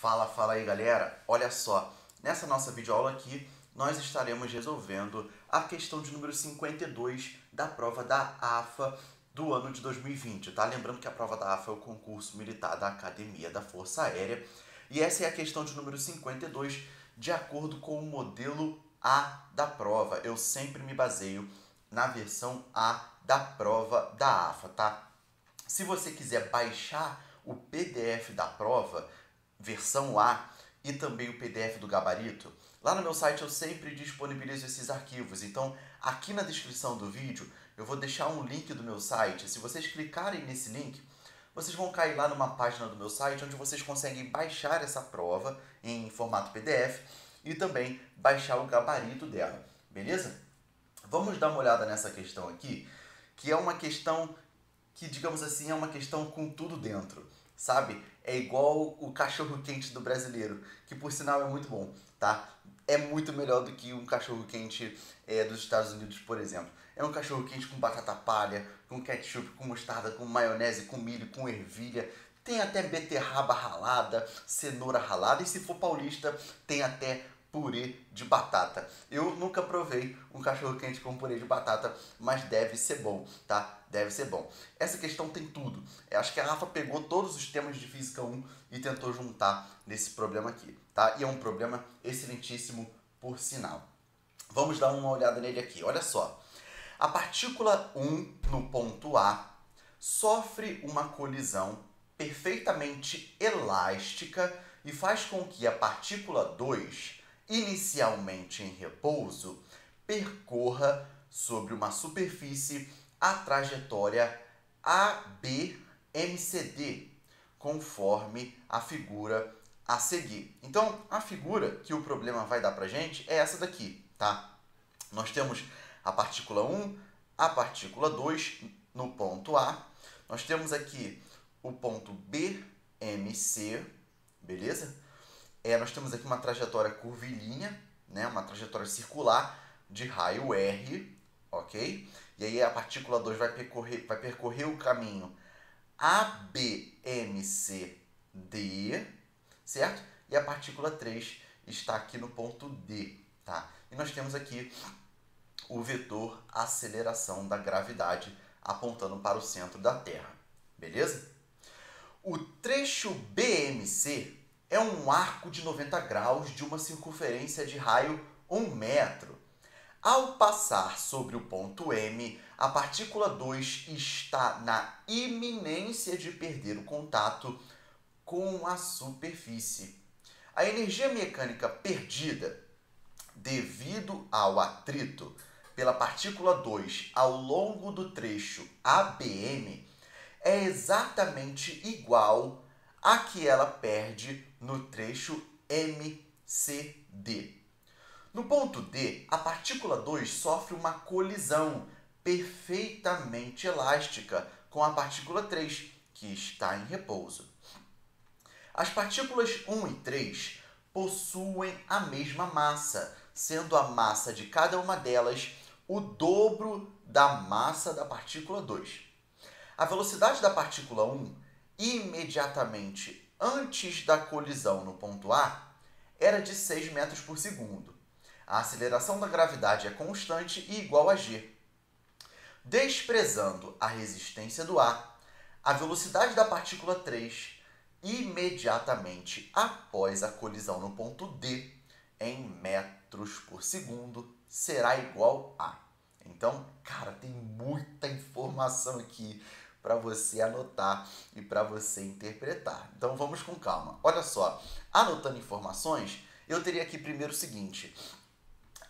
Fala aí galera, olha só, nessa nossa videoaula aqui nós estaremos resolvendo a questão de número 52 da prova da AFA do ano de 2020, tá? Lembrando que a prova da AFA é o concurso militar da Academia da Força Aérea e essa é a questão de número 52 de acordo com o modelo A da prova. Eu sempre me baseio na versão A da prova da AFA, tá? Se você quiser baixar o PDF da prova, versão A, e também o PDF do gabarito, lá no meu site eu sempre disponibilizo esses arquivos. Então, aqui na descrição do vídeo, eu vou deixar um link do meu site. Se vocês clicarem nesse link, vocês vão cair lá numa página do meu site onde vocês conseguem baixar essa prova em formato PDF e também baixar o gabarito dela, beleza? Vamos dar uma olhada nessa questão aqui, que é uma questão que, digamos assim, é uma questão com tudo dentro, sabe? É igual o cachorro-quente do brasileiro, que por sinal é muito bom, tá? É muito melhor do que um cachorro-quente dos Estados Unidos, por exemplo. É um cachorro-quente com batata palha, com ketchup, com mostarda, com maionese, com milho, com ervilha. Tem até beterraba ralada, cenoura ralada e, se for paulista, tem até purê de batata. Eu nunca provei um cachorro-quente com purê de batata, mas deve ser bom, tá? Deve ser bom. Essa questão tem tudo. Eu acho que a Rafa pegou todos os temas de Física 1 e tentou juntar nesse problema aqui, tá? E é um problema excelentíssimo, por sinal. Vamos dar uma olhada nele aqui. Olha só. A partícula 1, no ponto A, sofre uma colisão perfeitamente elástica e faz com que a partícula 2, inicialmente em repouso, percorra sobre uma superfície a trajetória ABMCD, conforme a figura a seguir. Então, a figura que o problema vai dar pra gente é essa daqui, tá? Nós temos a partícula 1, a partícula 2 no ponto A. Nós temos aqui o ponto BMC, beleza? Nós temos aqui uma trajetória curvilínea, né? Uma trajetória circular de raio R, ok? E aí a partícula 2 vai percorrer o caminho ABMCD, certo? E a partícula 3 está aqui no ponto D, tá? E nós temos aqui o vetor aceleração da gravidade apontando para o centro da Terra, beleza? O trecho BMC é um arco de 90 graus de uma circunferência de raio 1 metro. Ao passar sobre o ponto M, a partícula 2 está na iminência de perder o contato com a superfície. A energia mecânica perdida devido ao atrito pela partícula 2 ao longo do trecho ABM é exatamente igual à que ela perde no trecho MCD. No ponto D, a partícula 2 sofre uma colisão perfeitamente elástica com a partícula 3, que está em repouso. As partículas 1 e 3 possuem a mesma massa, sendo a massa de cada uma delas o dobro da massa da partícula 2. A velocidade da partícula 1, imediatamente antes da colisão no ponto A, era de 6 metros por segundo. A aceleração da gravidade é constante e igual a g. Desprezando a resistência do A, a velocidade da partícula 3, imediatamente após a colisão no ponto D, em metros por segundo, será igual a. Então, cara, tem muita informação aqui para você anotar e para você interpretar. Então, vamos com calma. Olha só, anotando informações, eu teria aqui primeiro o seguinte: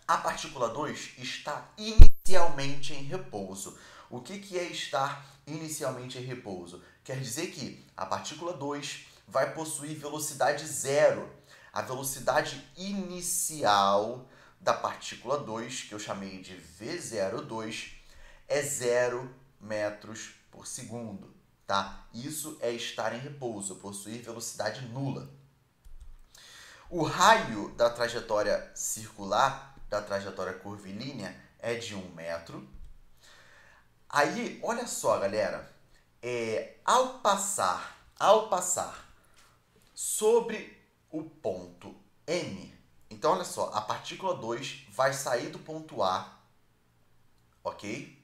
a partícula 2 está inicialmente em repouso. O que é estar inicialmente em repouso? Quer dizer que a partícula 2 vai possuir velocidade zero. A velocidade inicial da partícula 2, que eu chamei de V02, é 0 metros por segundo, tá? Isso é estar em repouso, possuir velocidade nula. O raio da trajetória circular, da trajetória curvilínea, é de 1 metro. Aí, olha só, galera, ao passar sobre o ponto M. Então, olha só, a partícula 2 vai sair do ponto A, ok?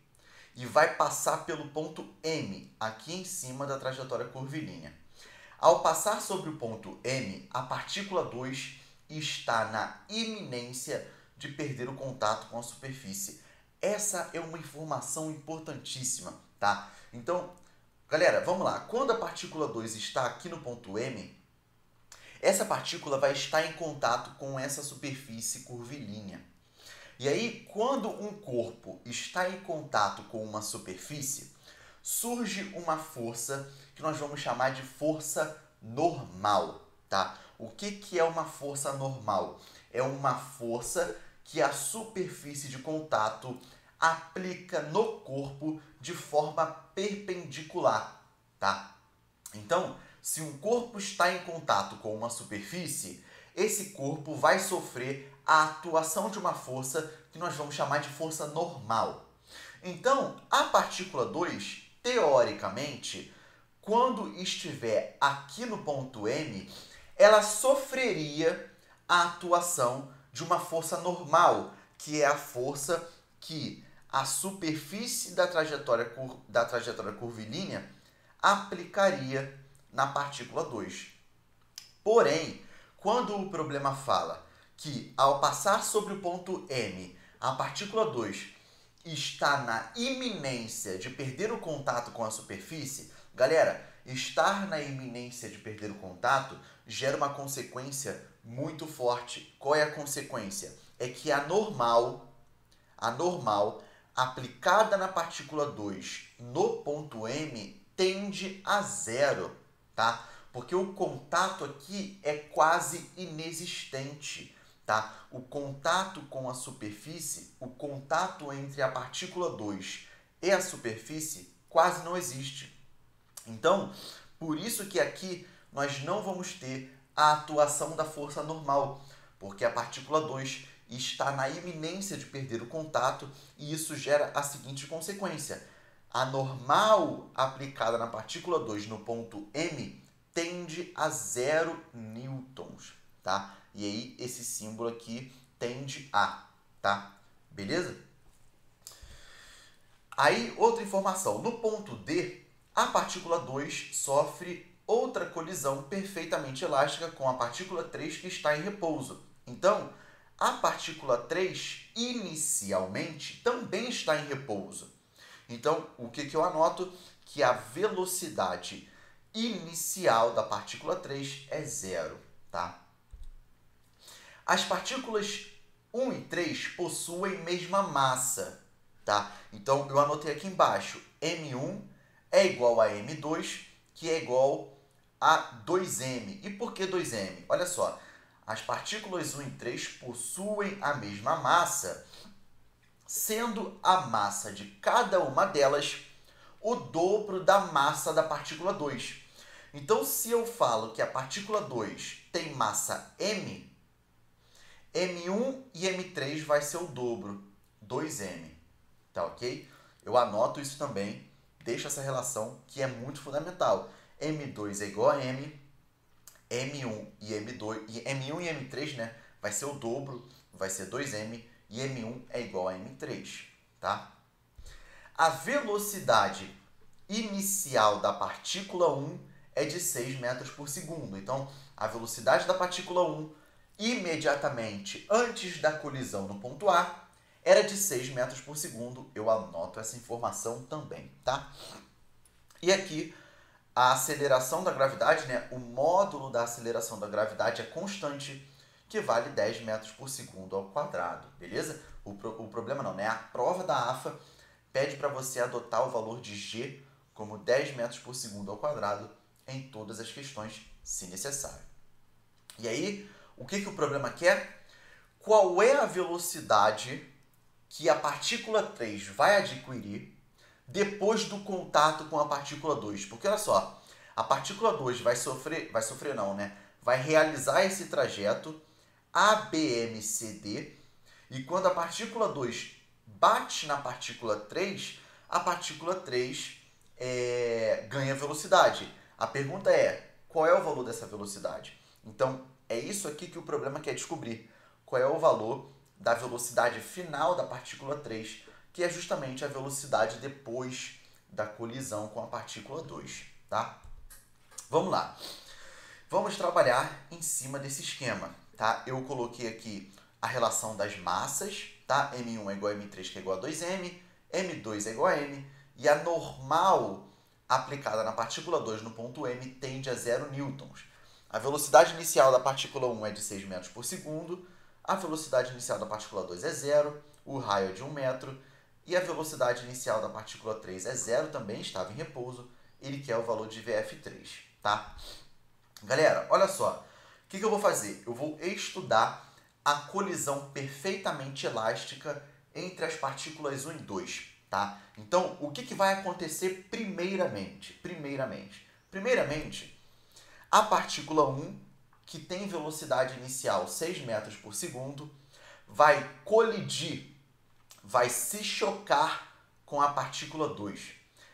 E vai passar pelo ponto M, aqui em cima da trajetória curvilínea. Ao passar sobre o ponto M, a partícula 2 está na iminência de perder o contato com a superfície. Essa é uma informação importantíssima, tá? Então, galera, vamos lá. Quando a partícula 2 está aqui no ponto M, essa partícula vai estar em contato com essa superfície curvilínea. E aí, quando um corpo está em contato com uma superfície, surge uma força que nós vamos chamar de força normal, tá? O que é uma força normal? É uma força que a superfície de contato aplica no corpo de forma perpendicular, tá? Então, se um corpo está em contato com uma superfície, esse corpo vai sofrer a atuação de uma força que nós vamos chamar de força normal. Então, a partícula 2, teoricamente, quando estiver aqui no ponto M, ela sofreria a atuação de uma força normal, que é a força que a superfície da trajetória curvilínea aplicaria na partícula 2. Porém, quando o problema fala que ao passar sobre o ponto M, a partícula 2 está na iminência de perder o contato com a superfície, galera, estar na iminência de perder o contato gera uma consequência muito forte. Qual é a consequência? É que a normal aplicada na partícula 2 no ponto M tende a zero, tá? Porque o contato aqui é quase inexistente, tá? O contato com a superfície, o contato entre a partícula 2 e a superfície quase não existe. Então, por isso que aqui nós não vamos ter a atuação da força normal, porque a partícula 2 está na iminência de perder o contato e isso gera a seguinte consequência. A normal aplicada na partícula 2 no ponto M tende a 0 newtons, tá? E aí esse símbolo aqui tende a, tá? Beleza? Aí outra informação, no ponto D, a partícula 2 sofre outra colisão perfeitamente elástica com a partícula 3 que está em repouso. Então, a partícula 3 inicialmente também está em repouso. Então, o que eu anoto? Que a velocidade inicial da partícula 3 é zero, tá? As partículas 1 e 3 possuem mesma massa, tá? Então, eu anotei aqui embaixo, M1 é igual a M2, que é igual a 2m. E por que 2m? Olha só, as partículas 1 e 3 possuem a mesma massa, sendo a massa de cada uma delas o dobro da massa da partícula 2. Então, se eu falo que a partícula 2 tem massa m, M1 e M3 vai ser o dobro, 2m. Tá ok? Eu anoto isso também, deixo essa relação que é muito fundamental. M2 é igual a M, M1 e M2, e M1 e M3, né, vai ser o dobro, vai ser 2m, e M1 é igual a M3, tá? A velocidade inicial da partícula 1 é de 6 metros por segundo. Então, a velocidade da partícula 1, imediatamente antes da colisão no ponto A, era de 6 metros por segundo. Eu anoto essa informação também, tá? E aqui, a aceleração da gravidade, né? O módulo da aceleração da gravidade é constante, que vale 10 metros por segundo ao quadrado, beleza? O problema não, né? A prova da AFA pede para você adotar o valor de G como 10 metros por segundo ao quadrado em todas as questões, se necessário. E aí, o que o problema quer? Qual é a velocidade que a partícula 3 vai adquirir depois do contato com a partícula 2? Porque olha só, a partícula 2 vai realizar esse trajeto ABMCD, e quando a partícula 2 bate na partícula 3, a partícula 3 ganha velocidade. A pergunta é, qual é o valor dessa velocidade? Então, é isso aqui que o problema quer descobrir. Qual é o valor da velocidade final da partícula 3, que é justamente a velocidade depois da colisão com a partícula 2, tá? Vamos lá. Vamos trabalhar em cima desse esquema, tá? Eu coloquei aqui a relação das massas, tá? M1 é igual a M3, que é igual a 2M, M2 é igual a M, e a normal aplicada na partícula 2 no ponto M tende a 0 newtons. A velocidade inicial da partícula 1 é de 6 metros por segundo, a velocidade inicial da partícula 2 é 0, o raio é de 1 metro, e a velocidade inicial da partícula 3 é 0 também, estava em repouso, ele quer o valor de VF3, tá? Galera, olha só, o que eu vou fazer? Eu vou estudar a colisão perfeitamente elástica entre as partículas 1 e 2, tá? Então, o que vai acontecer primeiramente? Primeiramente, a partícula 1, que tem velocidade inicial 6 metros por segundo, vai colidir, vai se chocar com a partícula 2.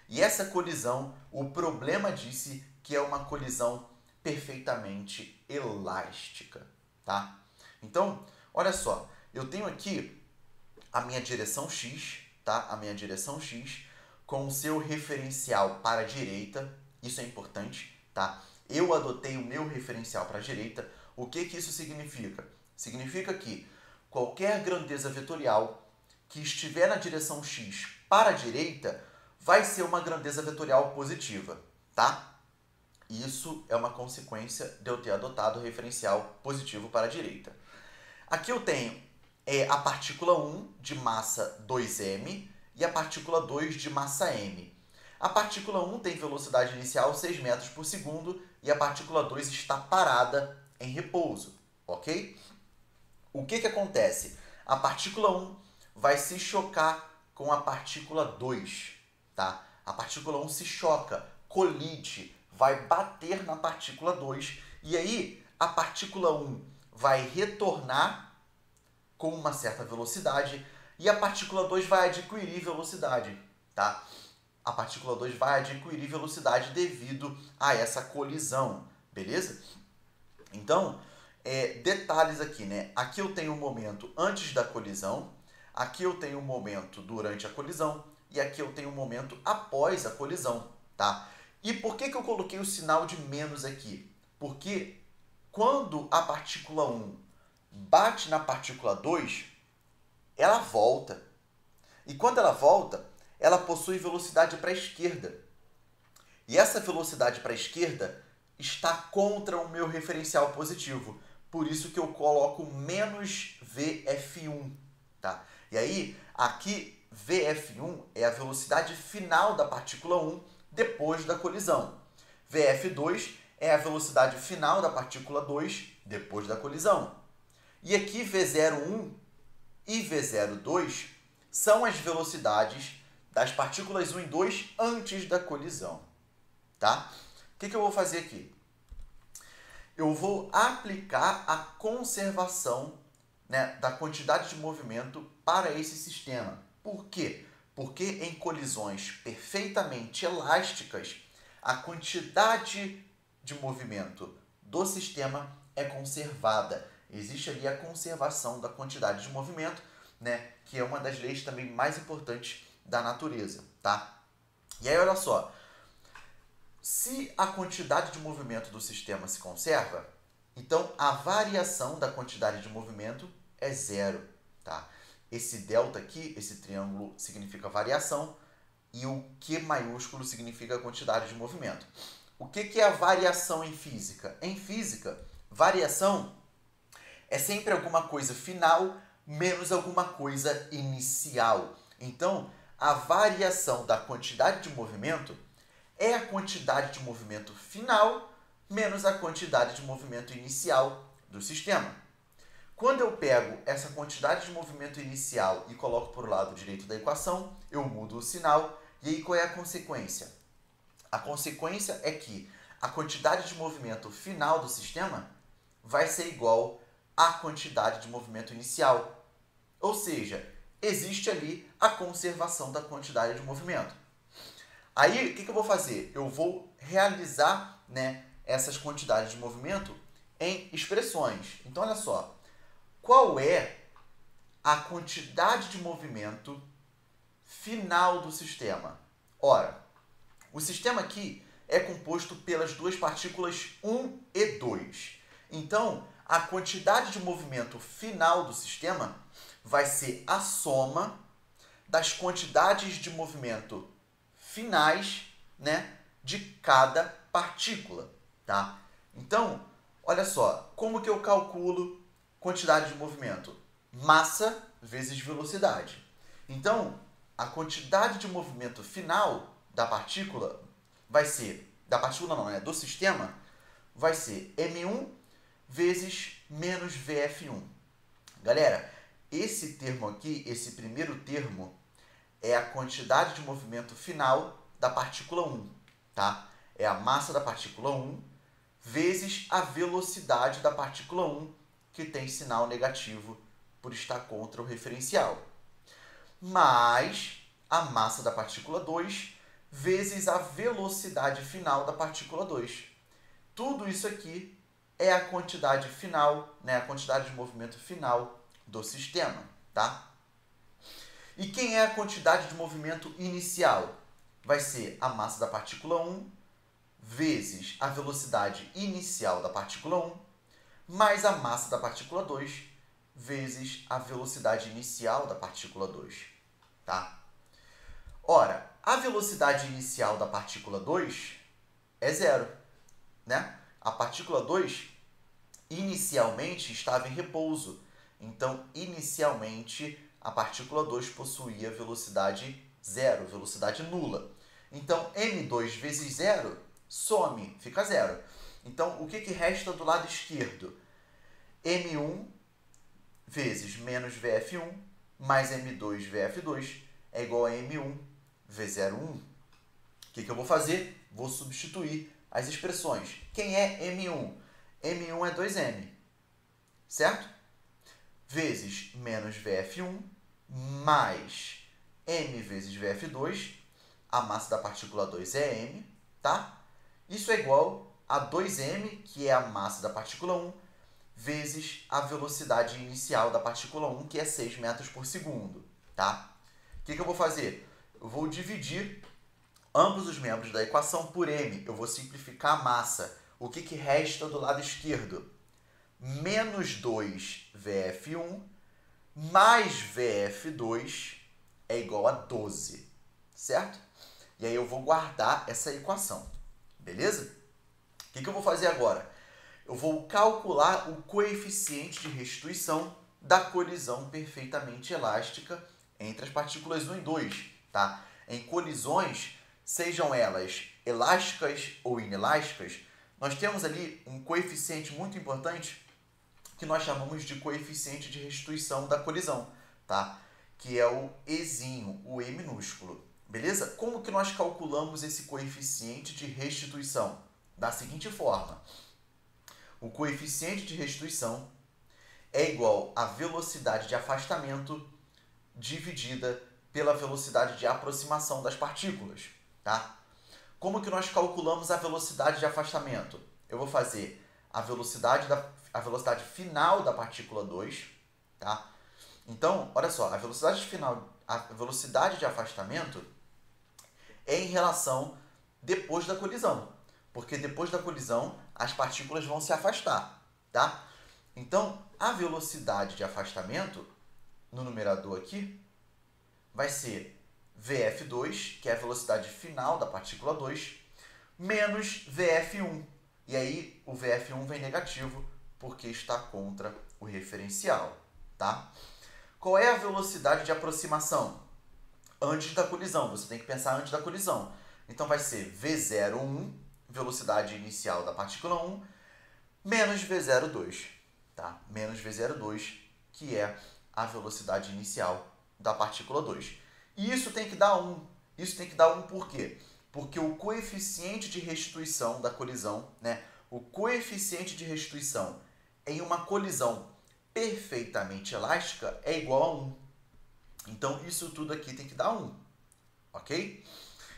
E essa colisão, o problema disse que é uma colisão perfeitamente elástica, tá? Então, olha só, eu tenho aqui a minha direção x, tá? A minha direção x com o seu referencial para a direita, isso é importante, tá? Eu adotei o meu referencial para a direita. O que isso significa? Significa que qualquer grandeza vetorial que estiver na direção x para a direita vai ser uma grandeza vetorial positiva, tá? Isso é uma consequência de eu ter adotado o referencial positivo para a direita. Aqui eu tenho a partícula 1 de massa 2m e a partícula 2 de massa m. A partícula 1 tem velocidade inicial 6 metros por segundo e a partícula 2 está parada em repouso, ok? O que acontece? A partícula 1 vai se chocar com a partícula 2, tá? A partícula 1 se choca, colide, vai bater na partícula 2 e aí a partícula 1 vai retornar com uma certa velocidade e a partícula 2 vai adquirir velocidade, tá? A partícula 2 vai adquirir velocidade devido a essa colisão, beleza? Então, detalhes aqui, né? Aqui eu tenho um momento antes da colisão, aqui eu tenho um momento durante a colisão e aqui eu tenho um momento após a colisão, tá? E por que eu coloquei o sinal de menos aqui? Porque quando a partícula 1 bate na partícula 2, ela volta. E quando ela volta, ela possui velocidade para a esquerda. E essa velocidade para a esquerda está contra o meu referencial positivo. Por isso que eu coloco menos VF1. Tá? E aí, aqui, VF1 é a velocidade final da partícula 1 depois da colisão. VF2 é a velocidade final da partícula 2 depois da colisão. E aqui, V01 e V02 são as velocidades das partículas 1 e 2 antes da colisão, tá? O que eu vou fazer aqui? Eu vou aplicar a conservação, né, da quantidade de movimento para esse sistema. Por quê? Porque em colisões perfeitamente elásticas, a quantidade de movimento do sistema é conservada. Existe ali a conservação da quantidade de movimento, né, que é uma das leis também mais importantes da natureza, tá? E aí, olha só, se a quantidade de movimento do sistema se conserva, então a variação da quantidade de movimento é zero, tá? Esse delta aqui, esse triângulo, significa variação e o Q maiúsculo significa a quantidade de movimento. O que é a variação em física? Em física, variação é sempre alguma coisa final menos alguma coisa inicial. Então, a variação da quantidade de movimento é a quantidade de movimento final menos a quantidade de movimento inicial do sistema. Quando eu pego essa quantidade de movimento inicial e coloco para o lado direito da equação, eu mudo o sinal. E aí qual é a consequência? A consequência é que a quantidade de movimento final do sistema vai ser igual à quantidade de movimento inicial. Ou seja, existe ali a conservação da quantidade de movimento. Aí, o que eu vou fazer? Eu vou realizar, né, essas quantidades de movimento em expressões. Então, olha só. Qual é a quantidade de movimento final do sistema? Ora, o sistema aqui é composto pelas duas partículas 1 e 2. Então, a quantidade de movimento final do sistema vai ser a soma das quantidades de movimento finais, né, de cada partícula, tá? Então, olha só, como que eu calculo quantidade de movimento? Massa vezes velocidade. Então, a quantidade de movimento final da partícula vai ser, da partícula não, né, do sistema, vai ser m1 vezes menos vf1. Galera, esse termo aqui, esse primeiro termo, é a quantidade de movimento final da partícula 1, tá? É a massa da partícula 1 vezes a velocidade da partícula 1, que tem sinal negativo por estar contra o referencial, mais a massa da partícula 2 vezes a velocidade final da partícula 2. Tudo isso aqui é a quantidade final, né, a quantidade de movimento final do sistema, tá? E quem é a quantidade de movimento inicial? Vai ser a massa da partícula 1 vezes a velocidade inicial da partícula 1 mais a massa da partícula 2 vezes a velocidade inicial da partícula 2, tá? Ora, a velocidade inicial da partícula 2 é zero, né? A partícula 2 inicialmente estava em repouso. Então, inicialmente, a partícula 2 possuía velocidade zero, velocidade nula. Então, m2 vezes zero some, fica zero. Então, o que resta do lado esquerdo? m1 vezes menos vf1 mais m2 vf2 é igual a m1 v01. O que eu vou fazer? Vou substituir as expressões. Quem é m1? m1 é 2m, certo? Vezes menos vf1 mais m vezes vf2, a massa da partícula 2 é m, tá? Isso é igual a 2m, que é a massa da partícula 1, vezes a velocidade inicial da partícula 1, que é 6 metros por segundo, tá? O que eu vou fazer? Eu vou dividir ambos os membros da equação por m. Eu vou simplificar a massa. O que resta do lado esquerdo? Menos 2 vf1 mais vf2 é igual a 12, certo? E aí eu vou guardar essa equação, beleza? O que eu vou fazer agora? Eu vou calcular o coeficiente de restituição da colisão perfeitamente elástica entre as partículas 1 e 2, tá? Em colisões, sejam elas elásticas ou inelásticas, nós temos ali um coeficiente muito importante que nós chamamos de coeficiente de restituição da colisão, tá? Que é o Ezinho, o E minúsculo, beleza? Como que nós calculamos esse coeficiente de restituição? Da seguinte forma: o coeficiente de restituição é igual à velocidade de afastamento dividida pela velocidade de aproximação das partículas, tá? Como que nós calculamos a velocidade de afastamento? Eu vou fazer a velocidade final da partícula 2, tá? Então, olha só, a velocidade de afastamento é em relação depois da colisão, porque depois da colisão as partículas vão se afastar, tá? Então, a velocidade de afastamento no numerador aqui vai ser vf2, que é a velocidade final da partícula 2, menos vf1. E aí o vf1 vem negativo porque está contra o referencial, tá? Qual é a velocidade de aproximação? Antes da colisão, você tem que pensar antes da colisão. Então vai ser v01, velocidade inicial da partícula 1, menos v02, tá? Menos v02, que é a velocidade inicial da partícula 2. E isso tem que dar 1. Isso tem que dar 1 por quê? Porque o coeficiente de restituição da colisão, né? O coeficiente de restituição em uma colisão perfeitamente elástica é igual a 1. Então, isso tudo aqui tem que dar 1, ok?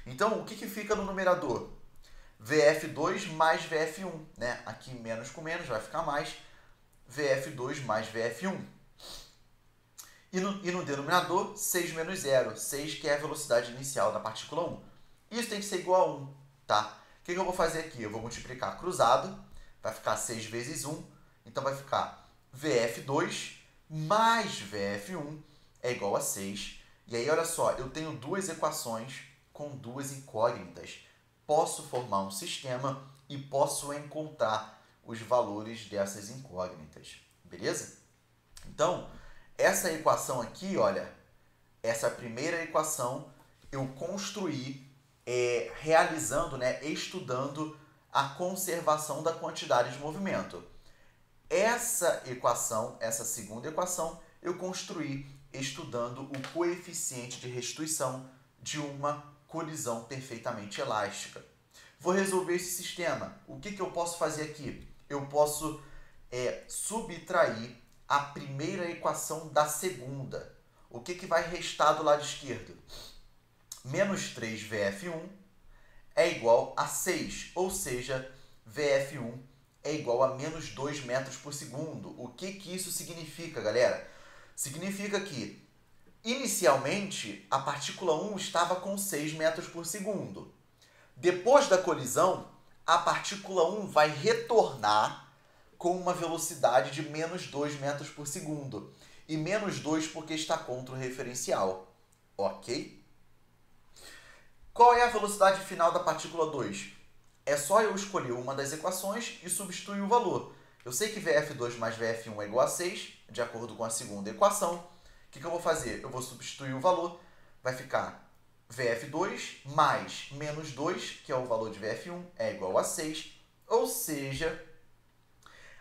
Então, o que fica no numerador? VF2 mais VF1, né? Aqui menos com menos vai ficar mais VF2 mais VF1. E no denominador, 6 menos 0. 6 que é a velocidade inicial da partícula 1. Isso tem que ser igual a 1, tá? O que eu vou fazer aqui? Eu vou multiplicar cruzado, vai ficar 6 vezes 1, então vai ficar VF2 mais VF1 é igual a 6. E aí, olha só, eu tenho duas equações com duas incógnitas. Posso formar um sistema e posso encontrar os valores dessas incógnitas, beleza? Então, essa equação aqui, olha, essa primeira equação eu construí realizando, né, estudando a conservação da quantidade de movimento. Essa equação, essa segunda equação, eu construí estudando o coeficiente de restituição de uma colisão perfeitamente elástica. Vou resolver esse sistema. O que eu posso fazer aqui? Eu posso subtrair a primeira equação da segunda. O que vai restar do lado esquerdo? Menos 3 VF1 é igual a 6, ou seja, VF1 é igual a menos 2 metros por segundo. O que isso significa, galera? Significa que, inicialmente, a partícula 1 estava com 6 metros por segundo. Depois da colisão, a partícula 1 vai retornar com uma velocidade de menos 2 metros por segundo. E menos 2 porque está contra o referencial. Ok? Qual é a velocidade final da partícula 2? É só eu escolher uma das equações e substituir o valor. Eu sei que VF2 mais VF1 é igual a 6, de acordo com a segunda equação. O que eu vou fazer? Eu vou substituir o valor. Vai ficar VF2 mais menos 2, que é o valor de VF1, é igual a 6. Ou seja,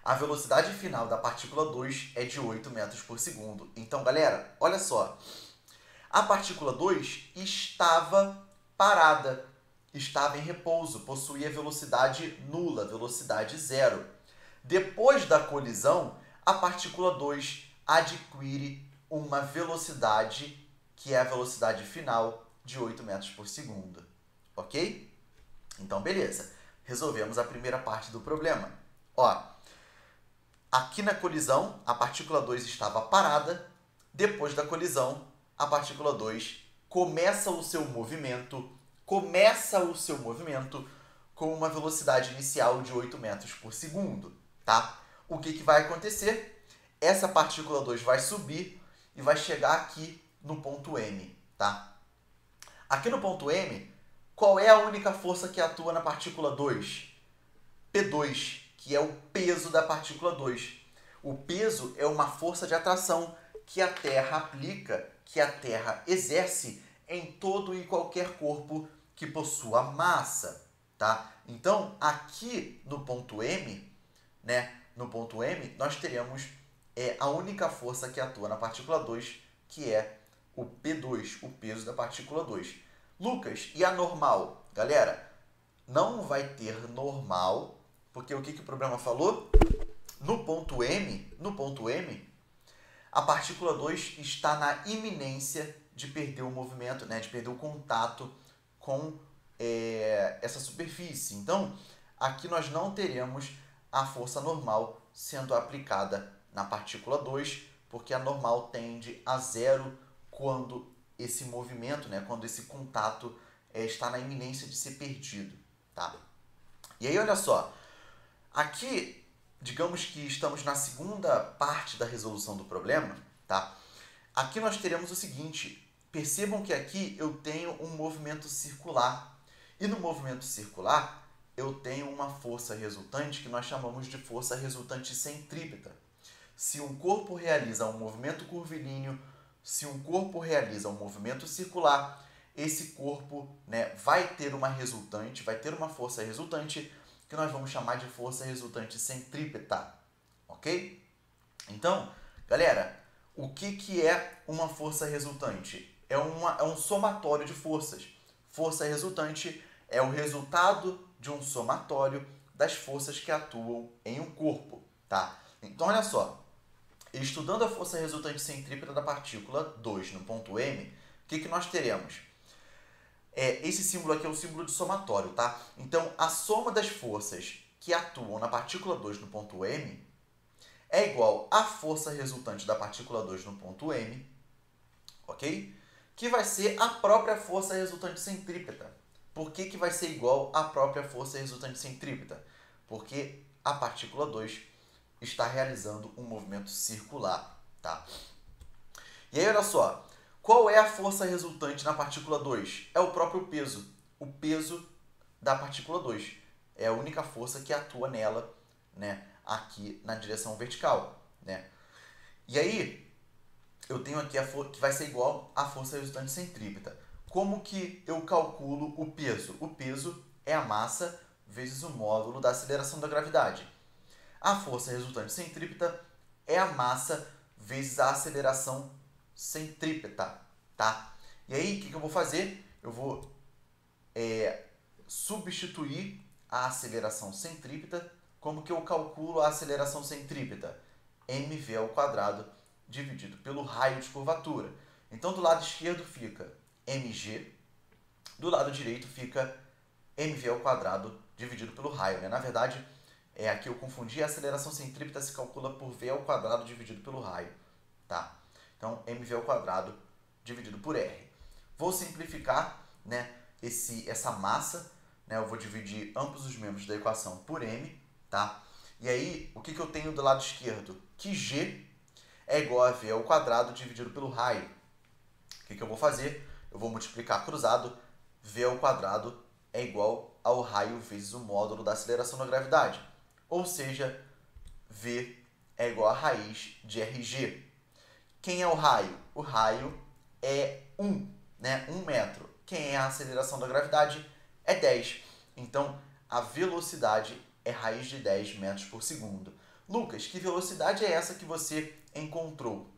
a velocidade final da partícula 2 é de 8 metros por segundo. Então, galera, olha só. A partícula 2 estava parada, estava em repouso, possuía velocidade nula, velocidade zero. Depois da colisão, a partícula 2 adquire uma velocidade, que é a velocidade final, de 8 metros por segundo. Ok? Então, beleza. Resolvemos a primeira parte do problema. Ó, aqui na colisão, a partícula 2 estava parada. Depois da colisão, a partícula 2 começa o seu movimento com uma velocidade inicial de 8 metros por segundo, tá? O que vai acontecer? Essa partícula 2 vai subir e vai chegar aqui no ponto M, tá? Aqui no ponto M, qual é a única força que atua na partícula 2? P2, que é o peso da partícula 2. O peso é uma força de atração que a Terra aplica, que a Terra exerce em todo e qualquer corpo que possua massa, tá? Então, aqui no ponto M, né, no ponto M, nós teremos a única força que atua na partícula 2, que é o P2, o peso da partícula 2. Lucas, e a normal? Galera, não vai ter normal, porque o que o problema falou? No ponto M, a partícula 2 está na iminência de perder o movimento, né, de perder o contato com essa superfície. Então, aqui nós não teremos a força normal sendo aplicada na partícula 2, porque a normal tende a zero quando esse movimento, né, quando esse contato está na iminência de ser perdido. Tá? E aí, olha só, aqui, digamos que estamos na segunda parte da resolução do problema, tá? Aqui nós teremos o seguinte, percebam que aqui eu tenho um movimento circular, e no movimento circular eu tenho uma força resultante que nós chamamos de força resultante centrípeta. Se um corpo realiza um movimento curvilíneo, se um corpo realiza um movimento circular, esse corpo, né, vai ter uma resultante, vai ter uma força resultante que nós vamos chamar de força resultante centrípeta, ok? Então, galera, o que é uma força resultante? É um somatório de forças. Força resultante é o resultado de um somatório das forças que atuam em um corpo, tá? Então, olha só, estudando a força resultante centrípeta da partícula 2 no ponto M, o que nós teremos? esse símbolo aqui é o símbolo de somatório, tá? Então, a soma das forças que atuam na partícula 2 no ponto M é igual à força resultante da partícula 2 no ponto M, ok? Que vai ser a própria força resultante centrípeta. Por que vai ser igual à própria força resultante centrípeta? Porque a partícula 2 está realizando um movimento circular, tá? E aí, olha só, qual é a força resultante na partícula 2? É o próprio peso. O peso da partícula 2 é a única força que atua nela, né, aqui na direção vertical, né? E aí, eu tenho aqui que vai ser igual à força resultante centrípeta. Como que eu calculo o peso? O peso é a massa vezes o módulo da aceleração da gravidade. A força resultante centrípeta é a massa vezes a aceleração centrípeta, tá? E aí, o que eu vou fazer? Eu vou substituir a aceleração centrípeta. Como que eu calculo a aceleração centrípeta? mv ao quadrado dividido pelo raio de curvatura. Então, do lado esquerdo fica mg, do lado direito fica mv ao quadrado dividido pelo raio, né? Na verdade, aqui eu confundi, a aceleração centrípeta se calcula por v ao quadrado dividido pelo raio, tá? Então, mv ao quadrado dividido por r. Vou simplificar, né, essa massa, né? Eu vou dividir ambos os membros da equação por m, tá? E aí, o que eu tenho do lado esquerdo? Que g é igual a v ao quadrado dividido pelo raio. O que eu vou fazer? Eu vou multiplicar cruzado, v ao quadrado é igual ao raio vezes o módulo da aceleração da gravidade. Ou seja, v é igual a raiz de rg. Quem é o raio? O raio é 1, né? 1 metro. Quem é a aceleração da gravidade? É 10. Então, a velocidade é raiz de 10 metros por segundo. Lucas, que velocidade é essa que você encontrou?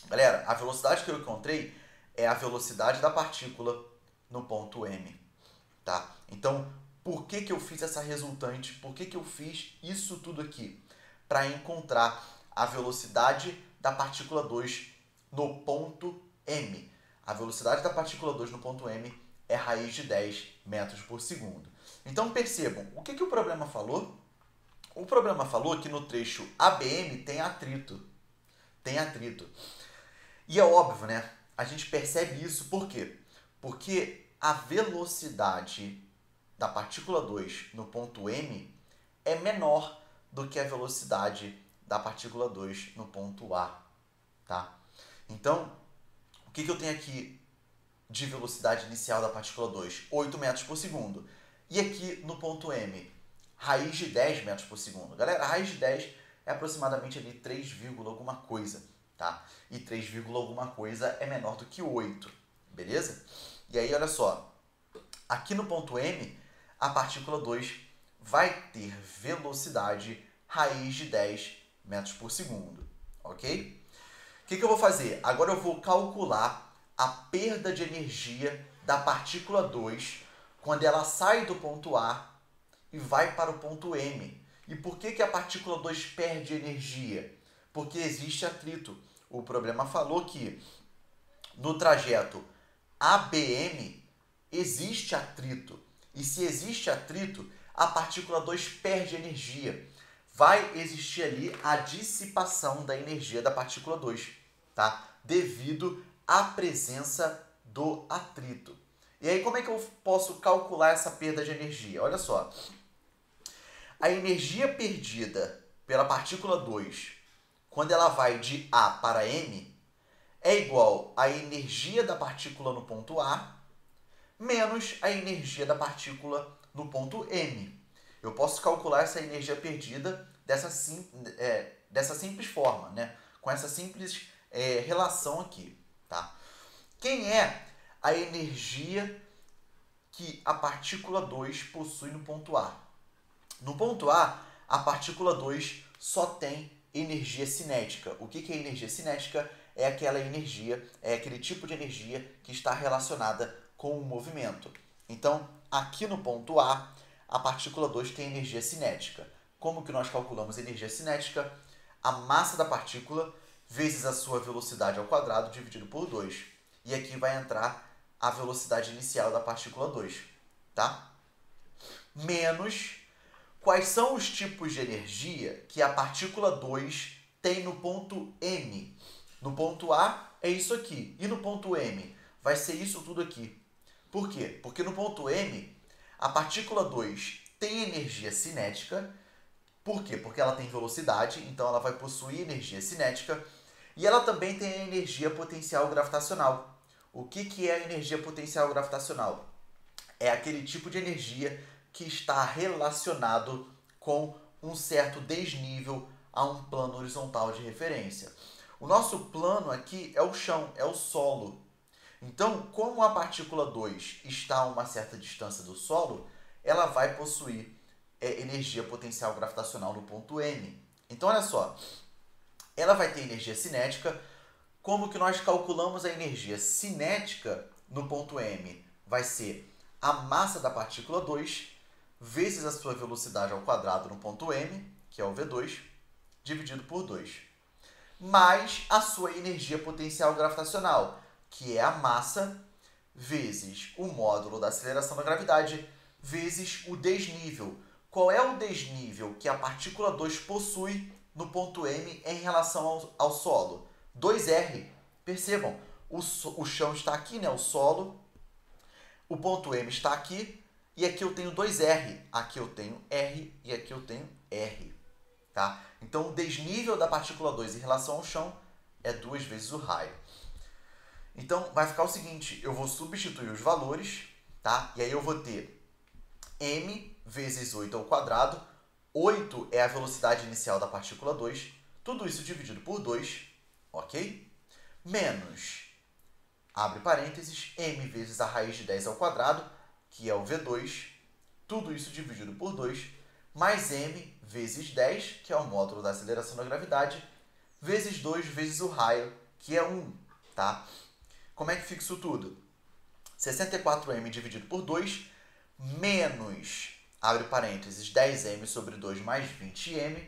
Galera, a velocidade que eu encontrei é a velocidade da partícula no ponto M, tá? Então, por que eu fiz essa resultante? Por que eu fiz isso tudo aqui? Para encontrar a velocidade da partícula 2 no ponto M. A velocidade da partícula 2 no ponto M é raiz de 10 metros por segundo. Então, percebam, o que o problema falou? O problema falou que no trecho ABM tem atrito. Tem atrito. E é óbvio, né? A gente percebe isso por quê? Porque a velocidade da partícula 2 no ponto M é menor do que a velocidade da partícula 2 no ponto A, tá? Então, o que eu tenho aqui de velocidade inicial da partícula 2? 8 metros por segundo. E aqui no ponto M, raiz de 10 metros por segundo. Galera, a raiz de 10 é aproximadamente ali 3, alguma coisa, tá? E 3, alguma coisa é menor do que 8, beleza? E aí, olha só, aqui no ponto M, a partícula 2 vai ter velocidade raiz de 10 metros por segundo, ok? O que eu vou fazer? Agora eu vou calcular a perda de energia da partícula 2 quando ela sai do ponto A e vai para o ponto M. E por que a partícula 2 perde energia? Porque existe atrito. O problema falou que no trajeto ABM existe atrito. E se existe atrito, a partícula 2 perde energia. Vai existir ali a dissipação da energia da partícula 2, tá? Devido à presença do atrito. E aí, como é que eu posso calcular essa perda de energia? Olha só. A energia perdida pela partícula 2, quando ela vai de A para M, é igual à energia da partícula no ponto A menos a energia da partícula no ponto M. Eu posso calcular essa energia perdida dessa simples forma, né? Com essa simples relação aqui, tá? Quem é a energia que a partícula 2 possui no ponto A? No ponto A, a partícula 2 só tem energia cinética. O que é energia cinética? É aquela energia, é aquele tipo de energia que está relacionada com o movimento. Então, aqui no ponto A, a partícula 2 tem energia cinética. Como que nós calculamos energia cinética? A massa da partícula vezes a sua velocidade ao quadrado dividido por 2. E aqui vai entrar a velocidade inicial da partícula 2, tá? Menos quais são os tipos de energia que a partícula 2 tem no ponto M. No ponto A é isso aqui, e no ponto M vai ser isso tudo aqui. Por quê? Porque no ponto M, a partícula 2 tem energia cinética. Por quê? Porque ela tem velocidade, então ela vai possuir energia cinética. E ela também tem a energia potencial gravitacional. O que é a energia potencial gravitacional? É aquele tipo de energia que está relacionado com um certo desnível a um plano horizontal de referência. O nosso plano aqui é o chão, é o solo. Então, como a partícula 2 está a uma certa distância do solo, ela vai possuir energia potencial gravitacional no ponto M. Então, olha só, ela vai ter energia cinética. Como que nós calculamos a energia cinética no ponto M? Vai ser a massa da partícula 2 vezes a sua velocidade ao quadrado no ponto M, que é o V2, dividido por 2, mais a sua energia potencial gravitacional, que é a massa vezes o módulo da aceleração da gravidade vezes o desnível. Qual é o desnível que a partícula 2 possui no ponto M em relação ao solo? 2R. Percebam, o chão está aqui, né? O solo. O ponto M está aqui. E aqui eu tenho 2R. Aqui eu tenho R e aqui eu tenho R. Tá? Então, o desnível da partícula 2 em relação ao chão é 2 vezes o raio. Então, vai ficar o seguinte. Eu vou substituir os valores. Tá? E aí eu vou ter M vezes 8 ao quadrado. 8 é a velocidade inicial da partícula 2. Tudo isso dividido por 2. Ok? Menos, abre parênteses, M vezes a raiz de 10 ao quadrado, que é o V2. Tudo isso dividido por 2. Mais M vezes 10, que é o módulo da aceleração da gravidade, vezes 2 vezes o raio, que é 1. Tá? Como é que fica isso tudo? 64M dividido por 2, menos, abre parênteses, 10M sobre 2 mais 20M.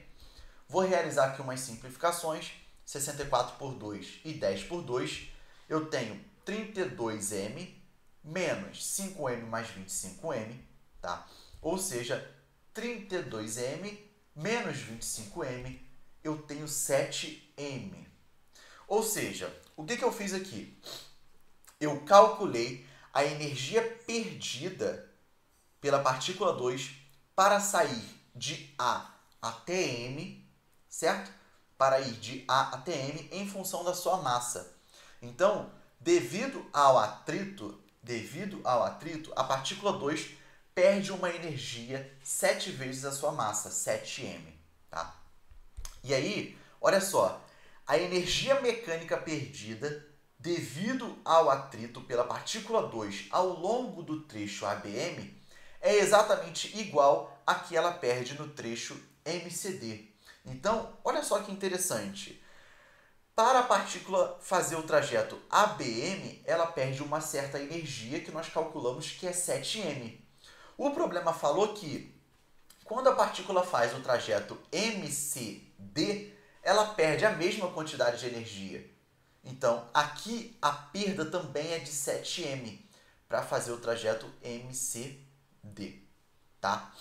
Vou realizar aqui umas simplificações. 64 por 2 e 10 por 2. Eu tenho 32M menos 5M mais 25M. Tá? Ou seja, 32M menos 25M, eu tenho 7M. Ou seja, o que eu fiz aqui? Eu calculei a energia perdida pela partícula 2 para sair de A até M, certo? Para ir de A até M em função da sua massa. Então, devido ao atrito, a partícula 2 perde uma energia 7 vezes a sua massa, 7M. Tá? E aí, olha só, a energia mecânica perdida devido ao atrito pela partícula 2 ao longo do trecho ABM é exatamente igual a que ela perde no trecho MCD. Então, olha só que interessante. Para a partícula fazer o trajeto ABM, ela perde uma certa energia que nós calculamos que é 7M. O problema falou que quando a partícula faz o trajeto MCD, ela perde a mesma quantidade de energia. Então, aqui a perda também é de 7M para fazer o trajeto MCD. Tá?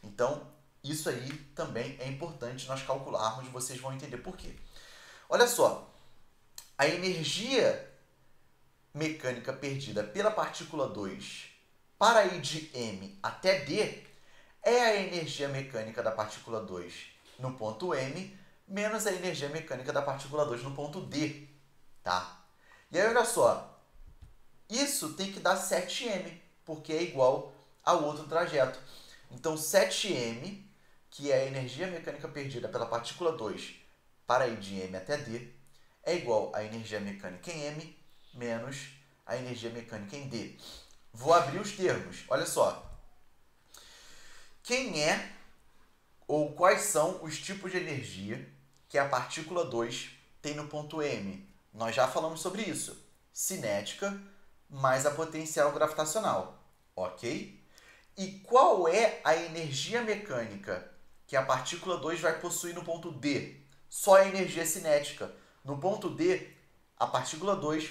Então, isso aí também é importante nós calcularmos, vocês vão entender por quê. Olha só, a energia mecânica perdida pela partícula 2 para ir de M até D é a energia mecânica da partícula 2 no ponto M menos a energia mecânica da partícula 2 no ponto D. Tá? E aí, olha só, isso tem que dar 7M, porque é igual ao outro trajeto. Então, 7M, que é a energia mecânica perdida pela partícula 2 para ir de M até D, é igual à energia mecânica em M menos a energia mecânica em D. Vou abrir os termos. Olha só. Quem é ou quais são os tipos de energia que a partícula 2 tem no ponto M? Nós já falamos sobre isso. Cinética mais a potencial gravitacional. Ok? E qual é a energia mecânica que a partícula 2 vai possuir no ponto D? Só a energia cinética. No ponto D, a partícula 2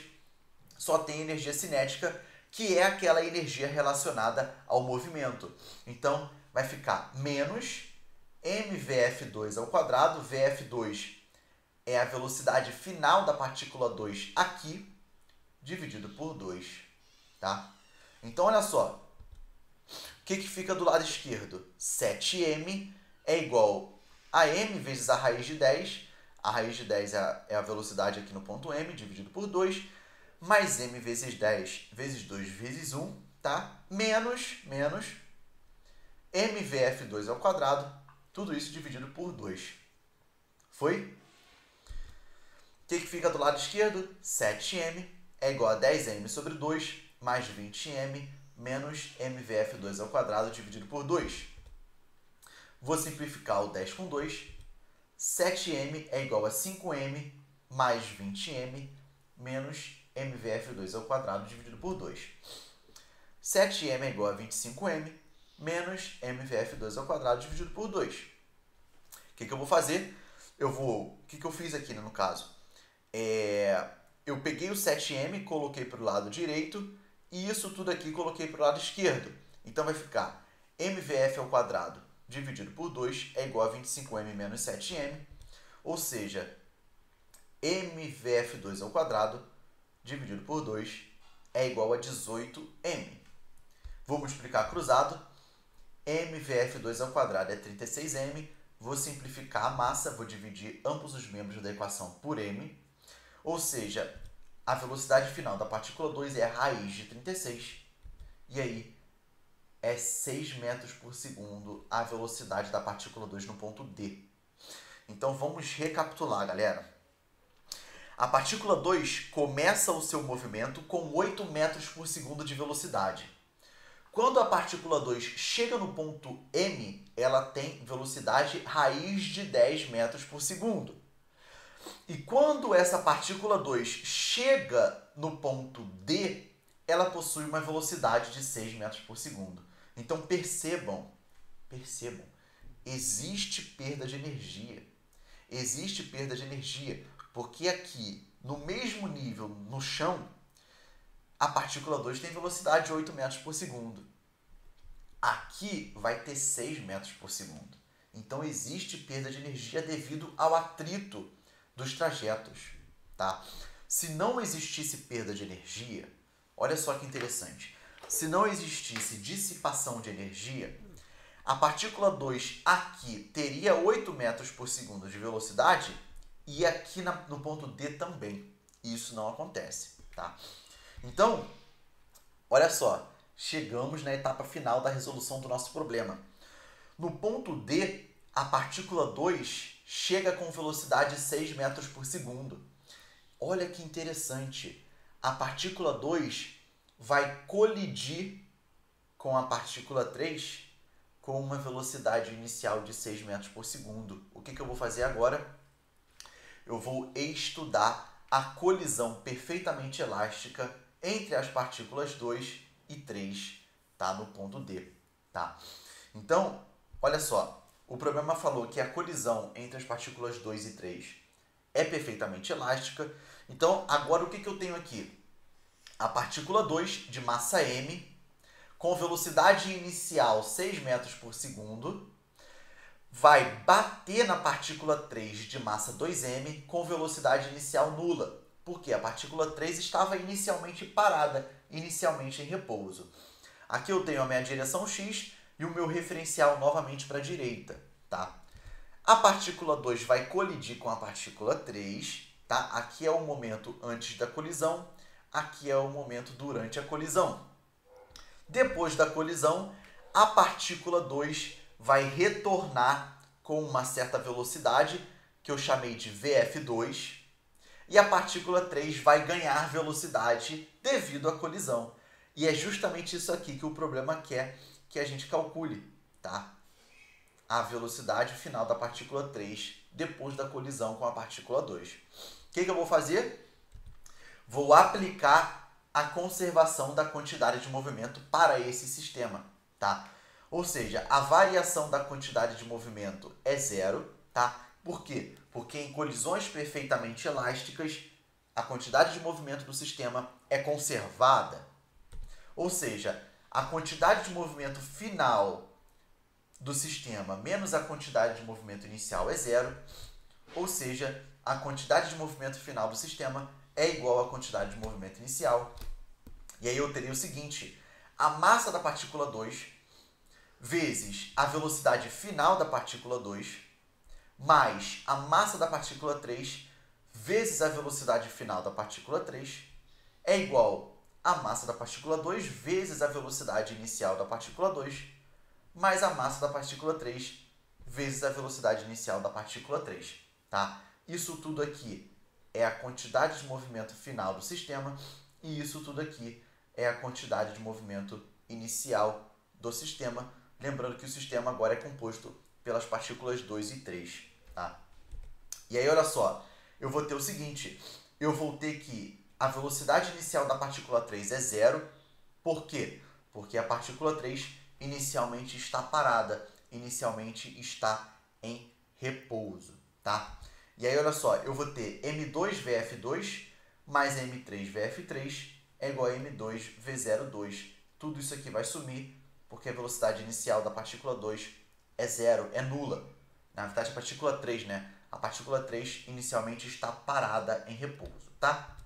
só tem energia cinética que é aquela energia relacionada ao movimento. Então, vai ficar menos mvf2 ao quadrado, vf2 é a velocidade final da partícula 2 aqui, dividido por 2, tá? Então, olha só, o que fica do lado esquerdo? 7m é igual a m vezes a raiz de 10. A raiz de 10 é a velocidade aqui no ponto m, dividido por 2, mais m vezes 10 vezes 2 vezes 1, tá? Menos mvf2 ao quadrado, tudo isso dividido por 2. Foi? O que fica do lado esquerdo? 7m é igual a 10m sobre 2, mais 20m, menos mvf2 ao quadrado dividido por 2. Vou simplificar o 10 com 2. 7m é igual a 5m mais 20m menos mvf2 ao quadrado dividido por 2. 7m é igual a 25m menos mvf2 ao quadrado dividido por 2. O que eu vou fazer? O que eu fiz aqui, né, no caso? Eu peguei o 7m, coloquei para o lado direito e isso tudo aqui coloquei para o lado esquerdo. Então vai ficar mvf ao quadrado dividido por 2 é igual a 25m menos 7m, ou seja, mvf2 ao quadrado dividido por 2 é igual a 18m. Vou multiplicar cruzado, mvf2 ao quadrado é 36m, vou simplificar a massa, vou dividir ambos os membros da equação por m, ou seja, a velocidade final da partícula 2 é a raiz de 36, e aí é 6 metros por segundo a velocidade da partícula 2 no ponto D. Então vamos recapitular, galera. A partícula 2 começa o seu movimento com 8 metros por segundo de velocidade. Quando a partícula 2 chega no ponto M, ela tem velocidade raiz de 10 metros por segundo. E quando essa partícula 2 chega no ponto D, ela possui uma velocidade de 6 metros por segundo. Então percebam, existe perda de energia. Existe perda de energia, porque aqui, no mesmo nível, no chão, a partícula 2 tem velocidade de 8 metros por segundo. Aqui vai ter 6 metros por segundo. Então existe perda de energia devido ao atrito dos trajetos, tá? Se não existisse perda de energia, olha só que interessante. Se não existisse dissipação de energia, a partícula 2 aqui teria 8 metros por segundo de velocidade e aqui no ponto D também. Isso não acontece, tá? Então, olha só, chegamos na etapa final da resolução do nosso problema. No ponto D, a partícula 2 chega com velocidade de 6 metros por segundo. Olha que interessante. A partícula 2 vai colidir com a partícula 3 com uma velocidade inicial de 6 metros por segundo. O que eu vou fazer agora? Eu vou estudar a colisão perfeitamente elástica entre as partículas 2 e 3, tá? No ponto D, tá? Então, olha só, o problema falou que a colisão entre as partículas 2 e 3 é perfeitamente elástica. Então, agora o que eu tenho aqui? A partícula 2 de massa m, com velocidade inicial 6 metros por segundo, vai bater na partícula 3 de massa 2m com velocidade inicial nula, porque a partícula 3 estava inicialmente parada, inicialmente em repouso. Aqui eu tenho a minha direção x e o meu referencial novamente para a direita, tá? A partícula 2 vai colidir com a partícula 3, tá? Aqui é o momento antes da colisão, aqui é o momento durante a colisão. Depois da colisão, a partícula 2 vai retornar com uma certa velocidade, que eu chamei de Vf2, e a partícula 3 vai ganhar velocidade devido à colisão. E é justamente isso aqui que o problema quer que a gente calcule, tá? A velocidade final da partícula 3 depois da colisão com a partícula 2. O que eu vou fazer? Vou aplicar a conservação da quantidade de movimento para esse sistema, tá? Ou seja, a variação da quantidade de movimento é zero, tá? Por quê? Porque em colisões perfeitamente elásticas, a quantidade de movimento do sistema é conservada. Ou seja, a quantidade de movimento final do sistema menos a quantidade de movimento inicial é zero. Ou seja, a quantidade de movimento final do sistema é igual à quantidade de movimento inicial. E aí eu teria o seguinte, a massa da partícula 2 vezes a velocidade final da partícula 2 mais a massa da partícula 3 vezes a velocidade final da partícula 3 é igual a massa da partícula 2 vezes a velocidade inicial da partícula 2 mais a massa da partícula 3 vezes a velocidade inicial da partícula 3. Tá? Isso tudo aqui é a quantidade de movimento final do sistema e isso tudo aqui é a quantidade de movimento inicial do sistema. Lembrando que o sistema agora é composto pelas partículas 2 e 3. Tá? E aí, olha só, eu vou ter o seguinte, eu vou ter que a velocidade inicial da partícula 3 é zero. Por quê? Porque a partícula 3 inicialmente está parada, inicialmente está em repouso. Tá? E aí, olha só, eu vou ter M2VF2 mais M3VF3 é igual a M2V02. Tudo isso aqui vai sumir, porque a velocidade inicial da partícula 2 é zero, é nula. Na verdade, a partícula 3, né? A partícula 3 inicialmente está parada em repouso, tá?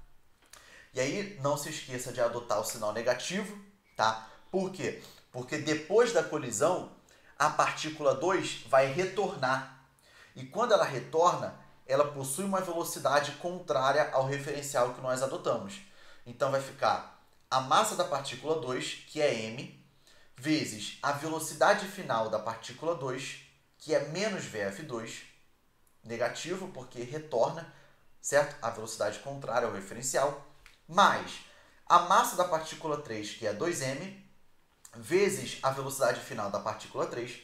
E aí, não se esqueça de adotar o sinal negativo, tá? Por quê? Porque depois da colisão, a partícula 2 vai retornar. E quando ela retorna, ela possui uma velocidade contrária ao referencial que nós adotamos. Então, vai ficar a massa da partícula 2, que é m, vezes a velocidade final da partícula 2, que é menos VF2, negativo, porque retorna, certo? A velocidade contrária ao referencial, mais a massa da partícula 3, que é 2m, vezes a velocidade final da partícula 3,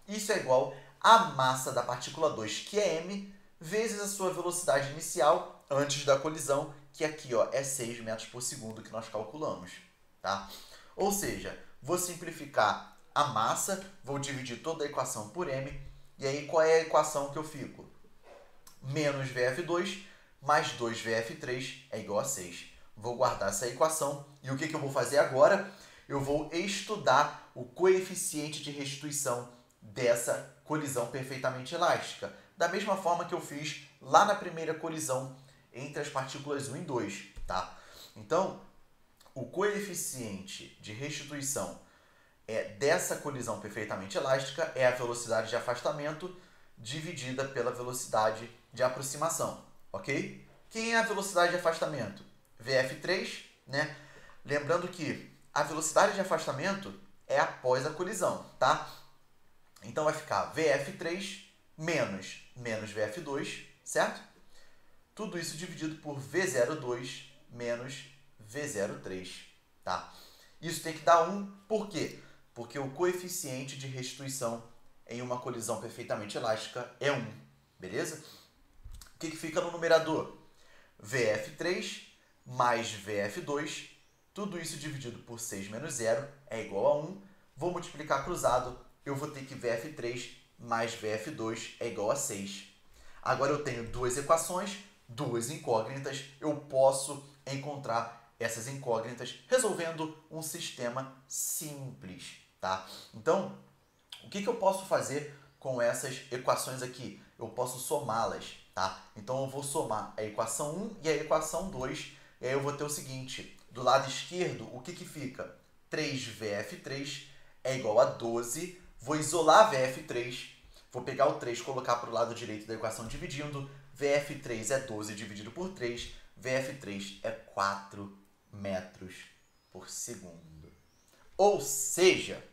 isso é igual à massa da partícula 2, que é m, vezes a sua velocidade inicial antes da colisão, que aqui ó, é 6 metros por segundo que nós calculamos. Tá? Ou seja, vou simplificar a massa, vou dividir toda a equação por m, e aí qual é a equação que eu fico? Menos VF2 mais 2VF3 é igual a 6. Vou guardar essa equação e o que eu vou fazer agora? Eu vou estudar o coeficiente de restituição dessa colisão perfeitamente elástica, da mesma forma que eu fiz lá na primeira colisão entre as partículas 1 e 2. Tá? Então, o coeficiente de restituição dessa colisão perfeitamente elástica é a velocidade de afastamento dividida pela velocidade de aproximação, ok? Quem é a velocidade de afastamento? VF3, né? Lembrando que a velocidade de afastamento é após a colisão, tá? Então vai ficar VF3 menos VF2, certo? Tudo isso dividido por V02 menos V03, tá? Isso tem que dar 1, por quê? Porque o coeficiente de restituição em uma colisão perfeitamente elástica é 1, beleza? O que fica no numerador? VF3 mais VF2, tudo isso dividido por 6 menos 0 é igual a 1. Vou multiplicar cruzado, eu vou ter que VF3 mais VF2 é igual a 6. Agora eu tenho duas equações, duas incógnitas, eu posso encontrar essas incógnitas resolvendo um sistema simples, tá? Então, o que eu posso fazer com essas equações aqui? Eu posso somá-las, tá? Então eu vou somar a equação 1 e a equação 2, e aí eu vou ter o seguinte, do lado esquerdo, o que fica? 3VF3 é igual a 12, vou isolar VF3, vou pegar o 3 e colocar para o lado direito da equação dividindo, VF3 é 12 dividido por 3, VF3 é 4 metros por segundo. Ou seja,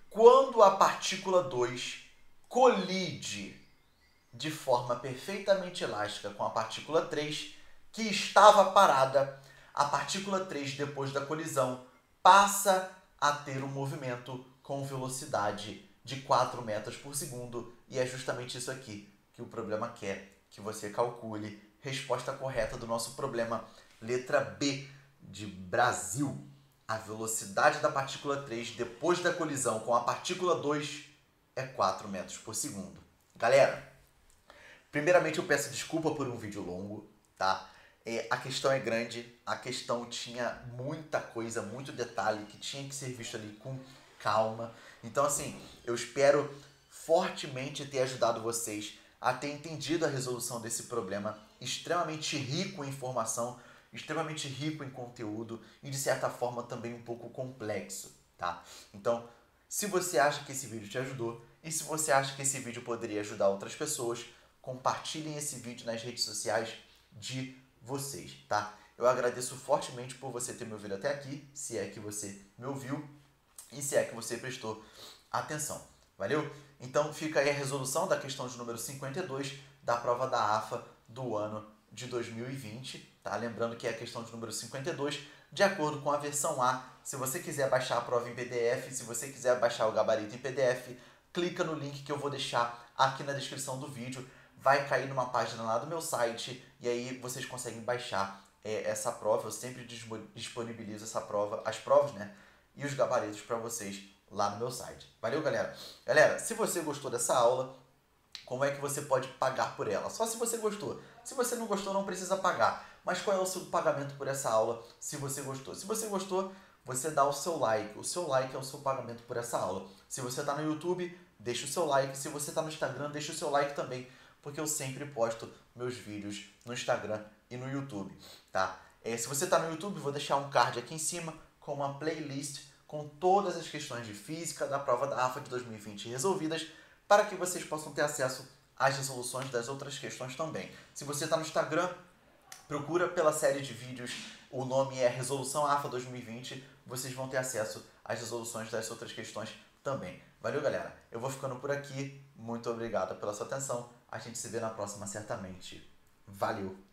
quando a partícula 2 colide de forma perfeitamente elástica com a partícula 3, que estava parada, a partícula 3, depois da colisão, passa a ter um movimento com velocidade de 4 metros por segundo, e é justamente isso aqui que o problema quer que você calcule. Resposta correta do nosso problema, letra B de Brasil. A velocidade da partícula 3 depois da colisão com a partícula 2 é 4 metros por segundo. Galera, primeiramente eu peço desculpa por um vídeo longo, tá? A questão é grande, a questão tinha muita coisa, muito detalhe que tinha que ser visto ali com calma. Então, assim, eu espero fortemente ter ajudado vocês a ter entendido a resolução desse problema extremamente rico em informação, extremamente rico em conteúdo e, de certa forma, também um pouco complexo, tá? Então, se você acha que esse vídeo te ajudou e se você acha que esse vídeo poderia ajudar outras pessoas, compartilhem esse vídeo nas redes sociais de vocês, tá? Eu agradeço fortemente por você ter me ouvido até aqui, se é que você me ouviu e se é que você prestou atenção. Valeu? Então fica aí a resolução da questão de número 52 da prova da AFA do ano de 2020, tá? Lembrando que é a questão de número 52, de acordo com a versão A. Se você quiser baixar a prova em PDF, se você quiser baixar o gabarito em PDF, clica no link que eu vou deixar aqui na descrição do vídeo. Vai cair numa página lá do meu site e aí vocês conseguem baixar essa prova. Eu sempre disponibilizo essa prova, as provas, né? E os gabaritos para vocês lá no meu site. Valeu, galera? Galera, se você gostou dessa aula, como é que você pode pagar por ela? Só se você gostou. Se você não gostou, não precisa pagar. Mas qual é o seu pagamento por essa aula se você gostou? Se você gostou, você dá o seu like. O seu like é o seu pagamento por essa aula. Se você está no YouTube, deixa o seu like. Se você está no Instagram, deixa o seu like também, porque eu sempre posto meus vídeos no Instagram e no YouTube, tá? Se você está no YouTube, vou deixar um card aqui em cima com uma playlist com todas as questões de física da prova da AFA de 2020 resolvidas, para que vocês possam ter acesso às resoluções das outras questões também. Se você está no Instagram, procura pela série de vídeos, o nome é Resolução AFA 2020, vocês vão ter acesso às resoluções das outras questões também. Valeu, galera? Eu vou ficando por aqui. Muito obrigado pela sua atenção. A gente se vê na próxima, certamente. Valeu!